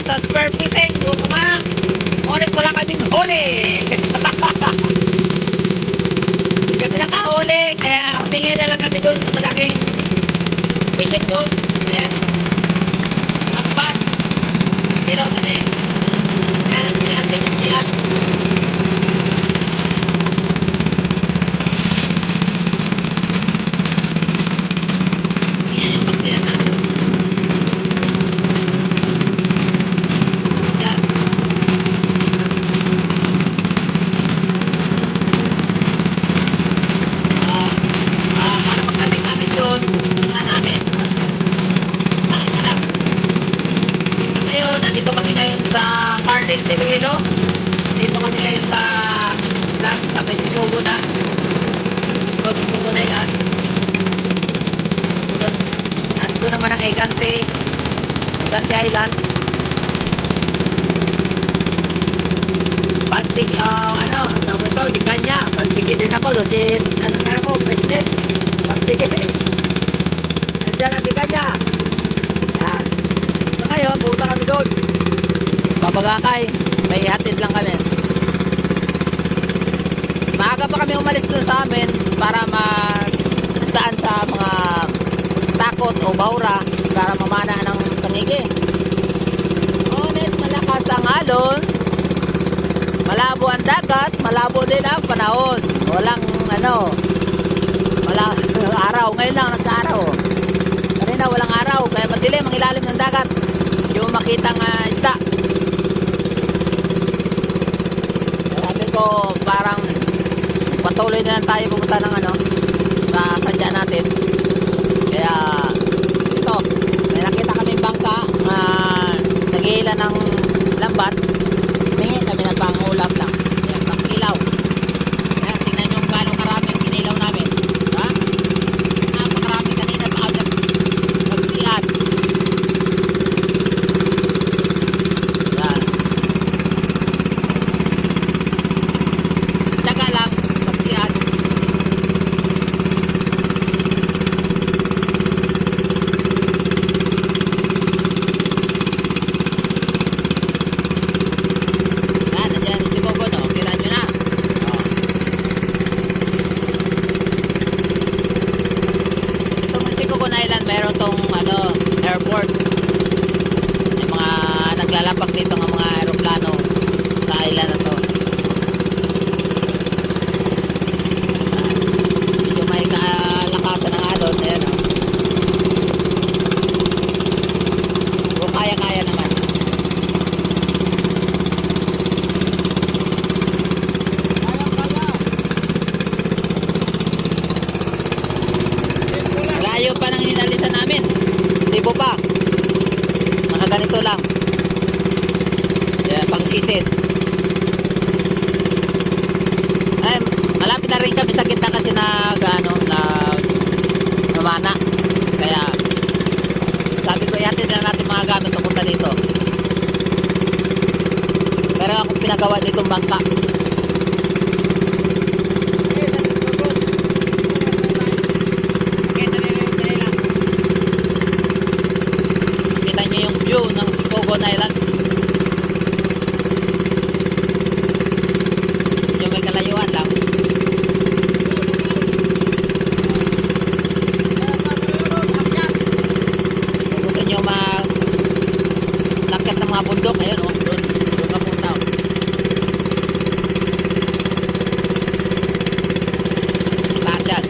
sa square footing, mga ngunit wala kaming huli. Hindi kami nakahuli, kaya humingi na lang kami doon sa malaking fishing doon. Ayan, akbat. Hindi raw kami. Ayan, siyan. Dito kami ngayon sa Martin Teluilo. Dito kami ngayon sa Petisugo na. Petisugo na yan. At doon naman ang Egante Island. Pantig, tawag ito, di kanya. Pantigin din ako, si, president. Pantigin. Nandiyan ang di kanya. Yan. So ngayon, pupunta kami doon. Babagakay, may ihatid lang kami. Maaga pa kami umalis doon sa amin para magdaan sa mga takot o baura para mamana ng tanigi. Ngunit malakas ang alon, malabo ang dagat, malabo din ang panahon. Walang walang araw. Ngayon lang nagka-araw. Kanina walang araw, kaya madilim ang ilalim ng dagat. Yung makitang isda. So parang patuloy na lang tayo pumunta ng sa sadya natin. Kaya ito, may nakita kaming bangka na nag-iila ng lambat. Humingi kami ng pang-ulap lang. Ayan, pang-ilaw. Ayan, tingnan nyo kung gano'ng karami ang kinilaw namin. Ha? Napakarami kanina pa agad magsiad. Ayan. Tsaga lang, magsiad. Yan, nandiyan si Bobo, no? Kila nyo na. Oh. Itong Sikogon Island, meron tong airport. Yung mga naglalapag dito ng mga aeroplano sa island na to. Medyo may kalakasan ng alon. Ayan, o. Kung kaya-kaya naman. Layo pa nang inalisan namin. Libo pa. Mga ganito lang. Ayan, pang-sisid. Ay, malapit na rin kami sa gitna kasi namana. Kaya sabi ko, ihatid na natin mga gamit papunta dito. Pero akong pinagawa ditong bangka. Kita nyo yung view ng Sikogon Island. Yung may kalayuan lang. Kung gusto nyo lakit ng mga bundok, ayun o, doon ka punta. Lahat yan.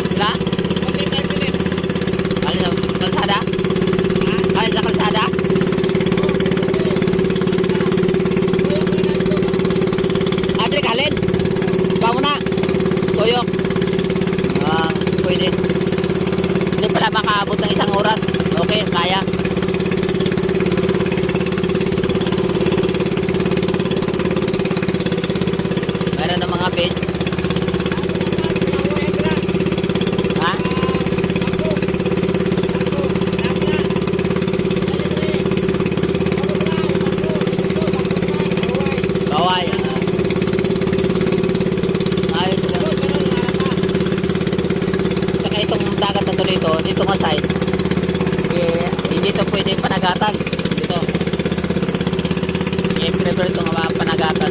Sila? Kali sa kalsada? Kali sa kalsada? Adrik, halin. Bango na. Tuyok. Pwede. dito nga side, eh, hindi to pwede panagatan. Dito. I-prefer ito nga panagatan.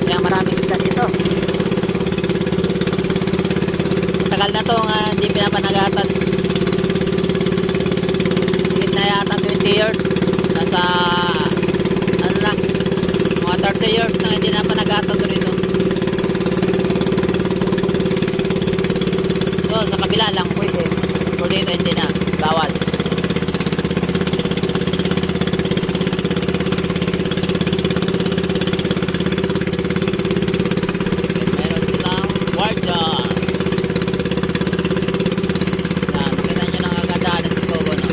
Kaya maraming isda dito. Tagal na to nga hindi pinapanagatan. Higit na yata 20 years. Nasa, ano na, mga 30 years na hindi na panagatan to rito. So, sa kabila lang pwede. Pero dito hindi na. Bawal. Meron silang guardian. Yan, makita nyo lang agad ng Tutubo, no?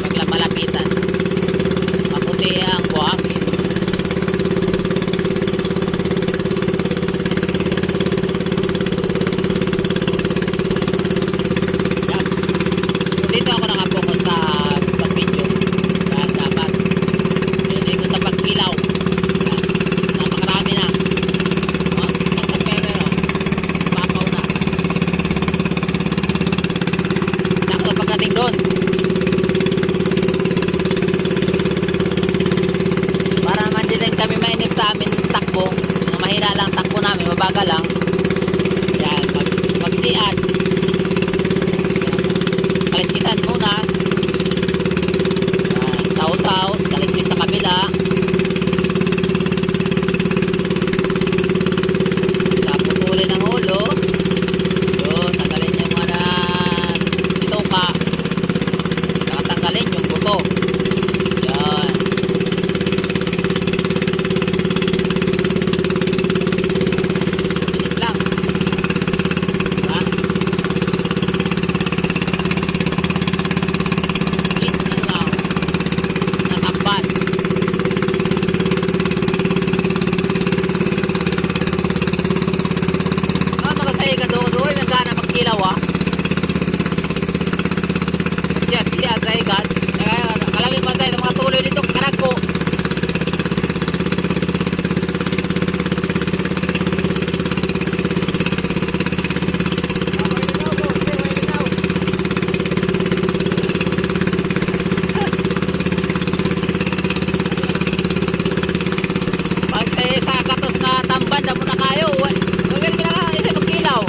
Pag malapitan. Maputi ang buhangin. Yan. Dito ako nakapokus sa pag-video. Dahil dapat. Dito sa pagkilaw. Yan. Napakarami na. Oh, isang sa pere, no? Papaw na. Sakto pagdating doon. Para naman din kami mainip sa amin takbo. Na mahina lang takbo namin. Mabagal lang. Yan. Magsiad. Kaliskisan muna. Yan. Sausaw. Kaliskis sa kabila. Putulin ang ulo. Yun. Tanggalin yung mga tuka. Saka tanggalin yung buto. Yan. Bilis lang. Diba? Easy lang. Natakpan. Magasay ka doon. Doon yung gana magkilaw, ah. Yan, siya, try God. Kalamig pa tayo ng mga tuloy dito. Karat ko. Pag tayo sa katos na tamban, damo na kayo. Magaling ka na isa magkilaw.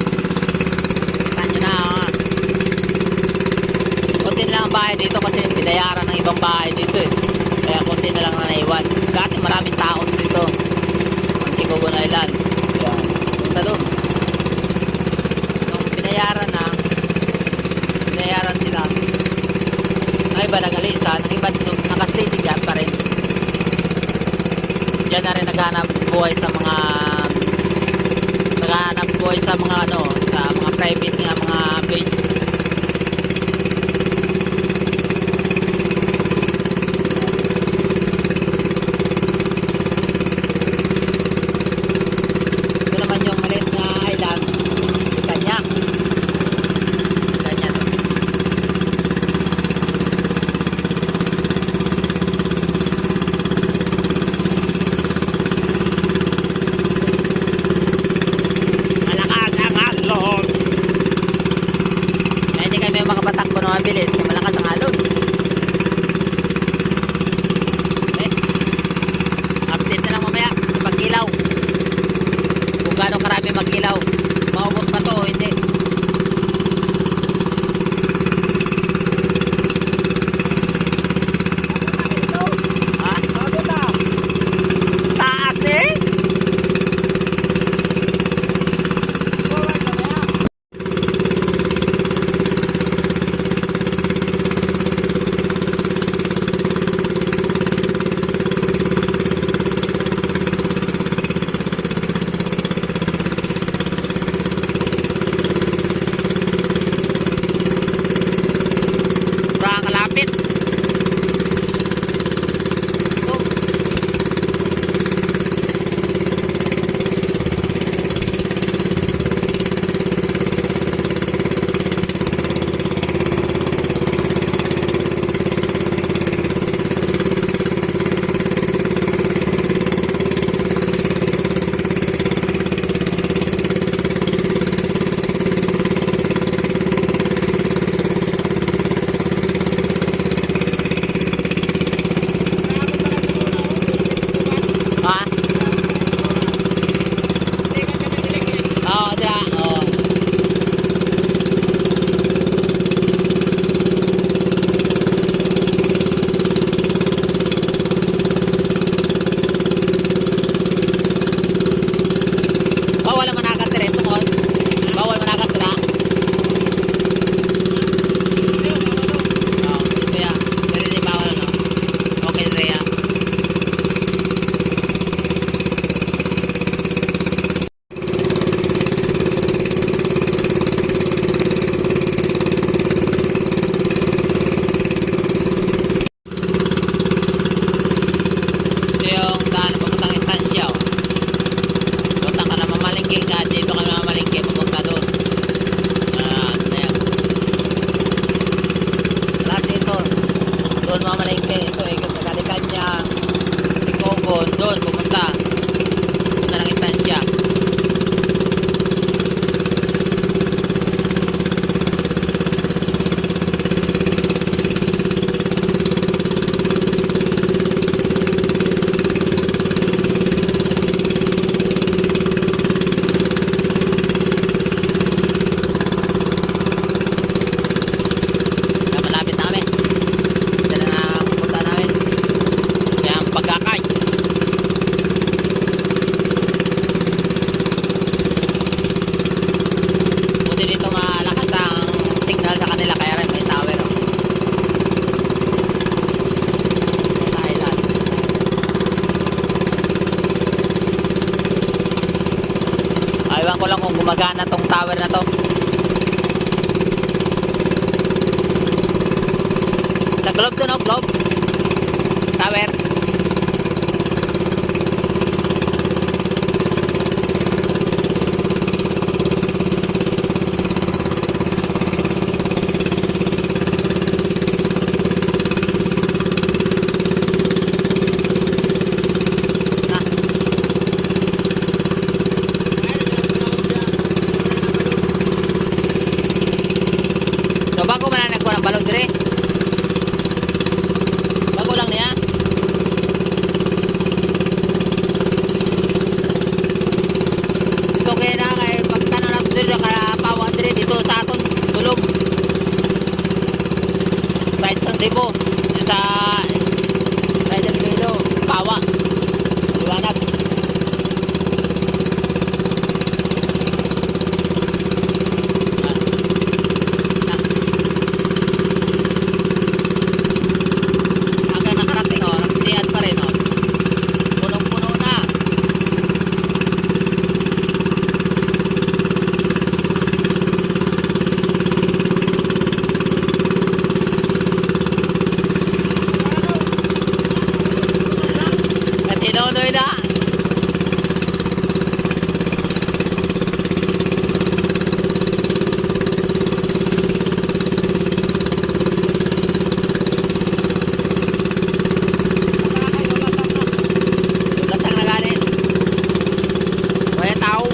Kita nyo na, ah. Kunti na lang ang bahay dito kasi binayaran ng ibang bahay dito, eh. Kaya kunti na lang na naiwan. Kasi maraming taon dito. Ang Tigugon Island. Yan. Punta doon. Nung binayaran sila. Ang iba nag-alisan. Ang iba nakastating yan pa rin. Diyan na rin naghanap buhay sa mga ano, sa mga private nga mga page. Ito naman yung maliit na island. Kanya. Kanya to. Malakas ang alon. Globe to no, globe. Tower. So bago man na nagkuha ng balon dire. Bago lang niya. Ito kaya na kay pagkano na dire kaya pawa dire dito sa aton tulog. Kahit sa debo sa kahit ang ilo pawa. Liwanag. Hanggang nakarating oh, nagsiyad pa rin oh. Punong-puno na. At tinuloy na. Lasang na ganin. Kaya tao.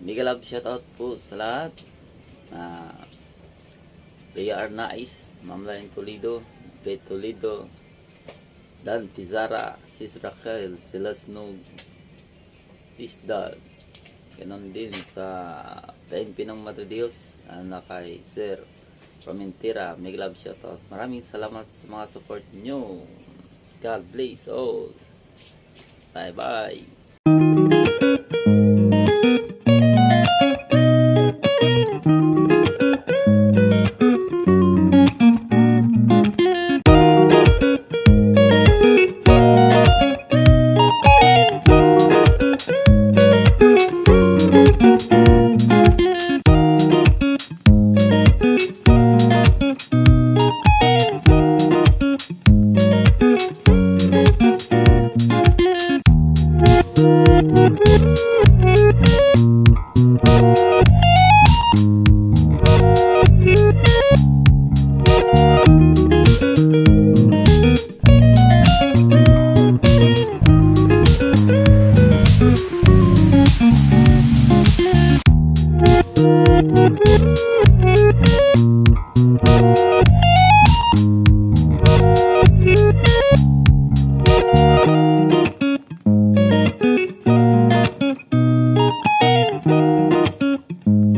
Mega love shoutout po sa lahat. PR Nais, Mamlain Toledo, Bet Toledo, Dan Pizarra, Sis Raquel, Silas Nog, Isdal. Ganon din sa PNP ng Madre Dios, na kay Sir Pamentira. Mega love shoutout. Maraming salamat sa mga support nyo. God bless all. Bye bye.